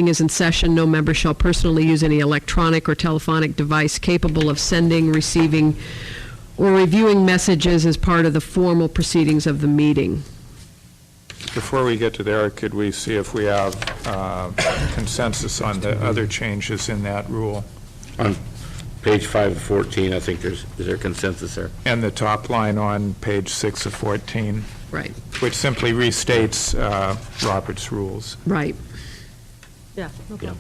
is in session, no member shall personally use any electronic or telephonic device capable of sending, receiving, or reviewing messages as part of the formal proceedings of the meeting. Before we get to there, could we see if we have consensus on the other changes in that rule? On page 5 of 14, I think is there consensus there? And the top line on page 6 of 14. Right. Which simply restates Robert's rules. Right. Yeah, no problem.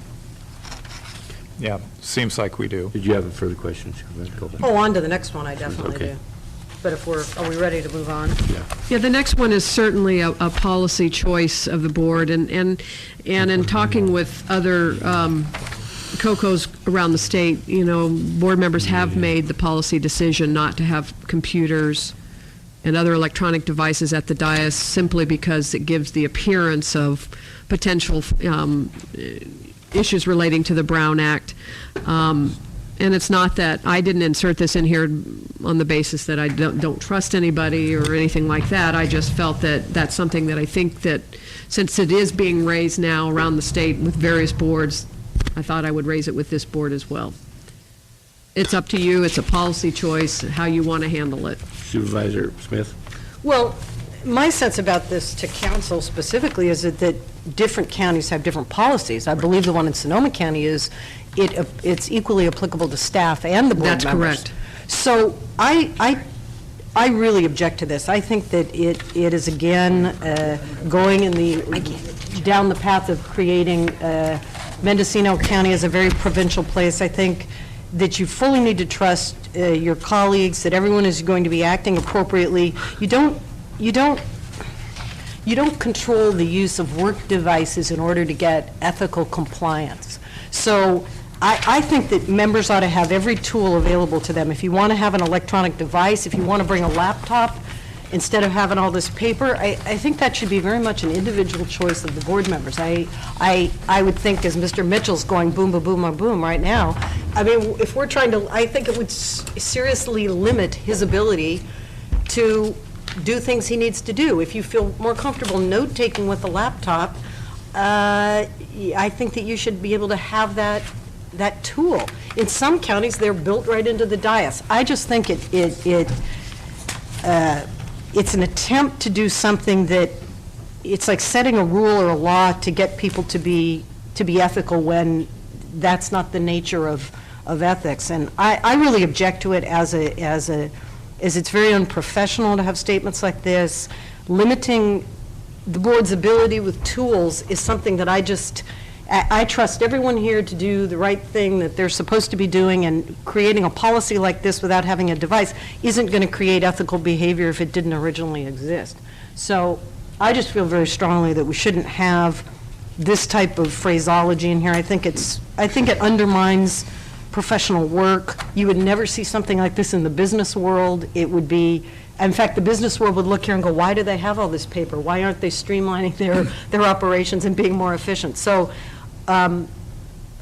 Yeah, seems like we do. Did you have a further question? Oh, on to the next one, I definitely Okay. do. But if are we ready to move on? Yeah, the next one is certainly a policy choice of the board, and in talking with other COCOs around the state, you know, board members have made the policy decision not to have computers and other electronic devices at the dais simply because it gives the appearance of potential issues relating to the Brown Act. And it's not that I didn't insert this in here on the basis that I don't trust anybody or anything like that. I just felt that that's something that I think that since it is being raised now around the state with various boards, I thought I would raise it with this board as well. It's up to you. It's a policy choice, how you want to handle it. Supervisor Smith? Well, my sense about this to council specifically is that different counties have different policies. I believe the one in Sonoma County is, it's equally applicable to staff and the board members. That's correct. So I really object to this. I think that it is again going down the path of creating Mendocino County as a very provincial place. I think that you fully need to trust your colleagues, that everyone is going to be acting appropriately. You don't control the use of work devices in order to get ethical compliance. So I think that members ought to have every tool available to them. If you want to have an electronic device, if you want to bring a laptop instead of having all this paper, I think that should be very much an individual choice of the board members. I would think, as Mr. Mitchell's going boom, boom, boom, boom, boom right now, I mean, if we're trying to, I think it would seriously limit his ability to do things he needs to do. If you feel more comfortable note-taking with a laptop, I think that you should be able to have that tool. In some counties, they're built right into the dais. I just think it's an attempt to do something that, it's like setting a rule or a law to get people to be ethical when that's not the nature of ethics. And I really object to it as it's very unprofessional to have statements like this. Limiting the board's ability with tools is something that I trust everyone here to do the right thing that they're supposed to be doing, and creating a policy like this without having a device isn't going to create ethical behavior if it didn't originally exist. So I just feel very strongly that we shouldn't have this type of phraseology in here. I think it undermines professional work. You would never see something like this in the business world. It would be, in fact, the business world would look here and go, why do they have all this paper? Why aren't they streamlining their operations and being more efficient? So I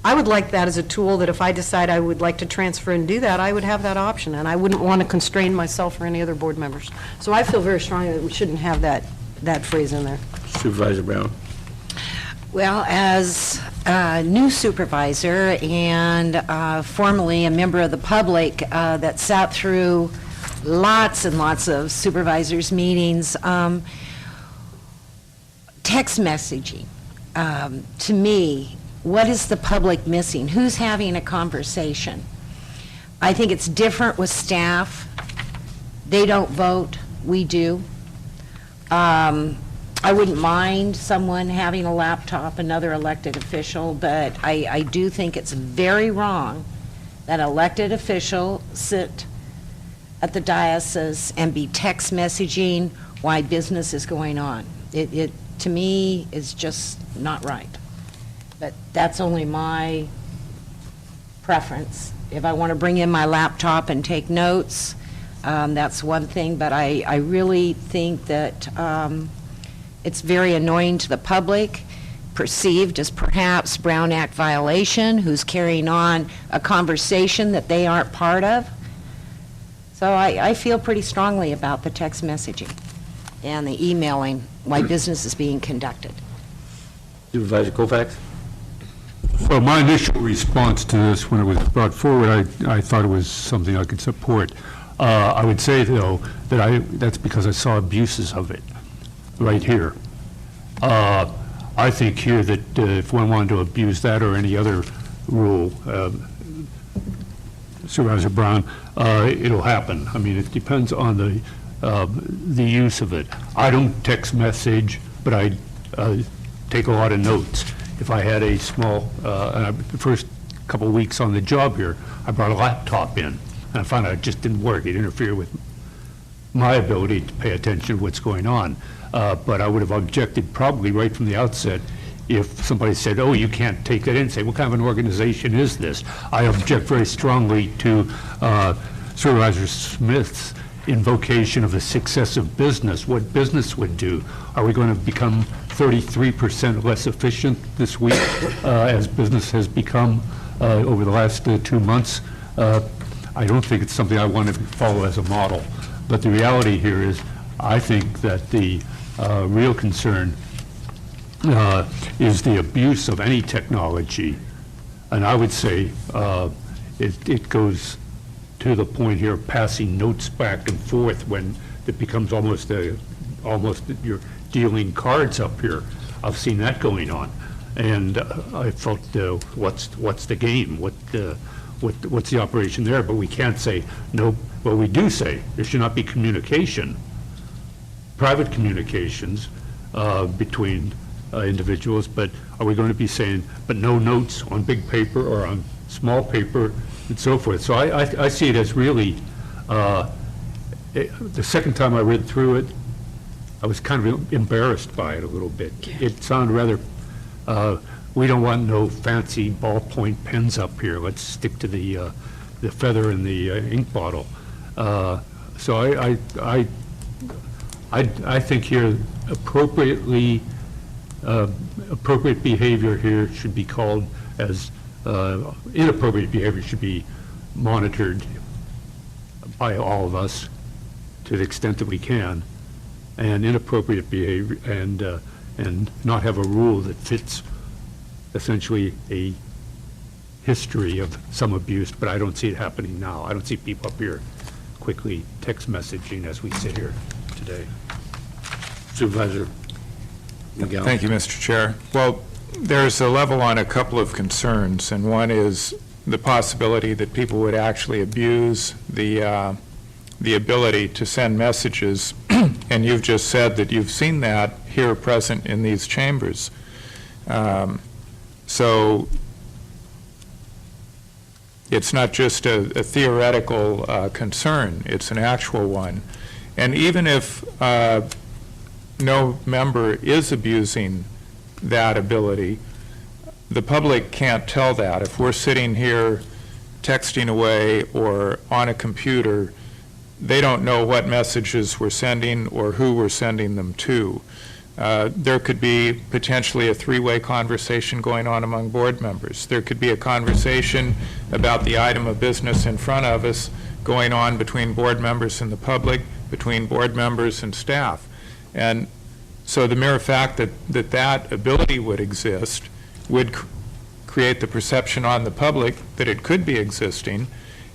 would like that as a tool, that if I decide I would like to transfer and do that, I would have that option, and I wouldn't want to constrain myself or any other board members. So I feel very strongly that we shouldn't have that phrase in there. Supervisor Brown? Well, as a new supervisor and formerly a member of the public that sat through lots and lots of supervisors' meetings, text messaging, to me, what is the public missing? Who's having a conversation? I think it's different with staff. They don't vote, we do. I wouldn't mind someone having a laptop, another elected official, but I do think it's very wrong that an elected official sit at the diocese and be text messaging why business is going on. It to me, is just not right. But that's only my preference. If I want to bring in my laptop and take notes, that's one thing, but I really think that it's very annoying to the public, perceived as perhaps Brown Act violation, who's carrying on a conversation that they aren't part of. So I feel pretty strongly about the text messaging and the emailing while business is being conducted. Supervisor Colfax? Well, my initial response to this, when it was brought forward, I thought it was something I could support. I would say, though, that that's because I saw abuses of it right here. I think here that if one wanted to abuse that or any other rule, Supervisor Brown, it'll happen. I mean, it depends on the use of it. I don't text message, but I take a lot of notes. If I had a small, the first couple of weeks on the job here, I brought a laptop in, and I found out it just didn't work. It interfered with my ability to pay attention to what's going on. But I would have objected probably right from the outset if somebody said, oh, you can't take that in, say, what kind of an organization is this? I object very strongly to Supervisor Smith's invocation of a successive business, what business would do. Are we going to become 33% less efficient this week as business has become over the last 2 months? I don't think it's something I want to follow as a model. But the reality here is, I think that the real concern is the abuse of any technology. And I would say it goes to the point here of passing notes back and forth when it becomes almost you're dealing cards up here. I've seen that going on. And I felt, what's the game? What's the operation there? But we can't say, no, well, we do say there should not be communication, private communications between individuals, but are we going to be saying, but no notes on big paper or on small paper and so forth? So I see it as really, the second time I read through it, I was kind of embarrassed by it a little bit. It sounded rather, we don't want no fancy ballpoint pens up here. Let's stick to the feather in the ink bottle. So I think here appropriate behavior here should be called as inappropriate behavior should be monitored by all of us to the extent that we can, and inappropriate behavior and not have a rule that fits essentially a history of some abuse, but I don't see it happening now. I don't see people up here quickly text messaging as we sit here today. Supervisor Miguel. Thank you, Mr. Chair. Well, there's a level on a couple of concerns, and one is the possibility that people would actually abuse the ability to send messages, and you've just said that you've seen that here present in these chambers. So it's not just a theoretical concern, it's an actual one. And even if no member is abusing that ability, the public can't tell that. If we're sitting here texting away or on a computer, they don't know what messages we're sending or who we're sending them to. There could be potentially a three-way conversation going on among board members. There could be a conversation about the item of business in front of us going on between board members and the public, between board members and staff. And so the mere fact that ability would exist would create the perception on the public that it could be existing.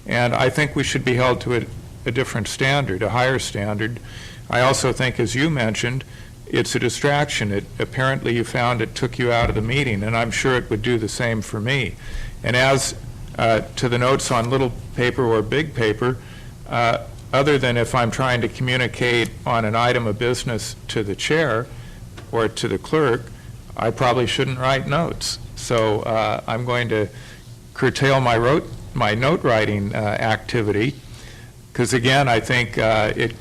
And I think we should be held to a different standard, a higher standard. I also think, as you mentioned, it's a distraction. Apparently you found it took you out of the meeting, and I'm sure it would do the same for me. And as to the notes on little paper or big paper, other than if I'm trying to communicate on an item of business to the chair or to the clerk, I probably shouldn't write notes. So I'm going to curtail my note writing activity, because again, I think it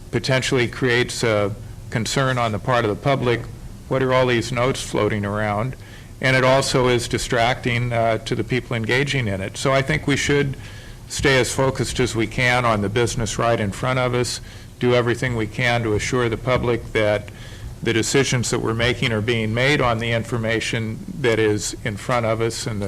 potentially creates a concern on the part of the public. What are all these notes floating around? And it also is distracting to the people engaging in it. So I think we should stay as focused as we can on the business right in front of us, do everything we can to assure the public that the decisions that we're making are being made on the information that is in front of us and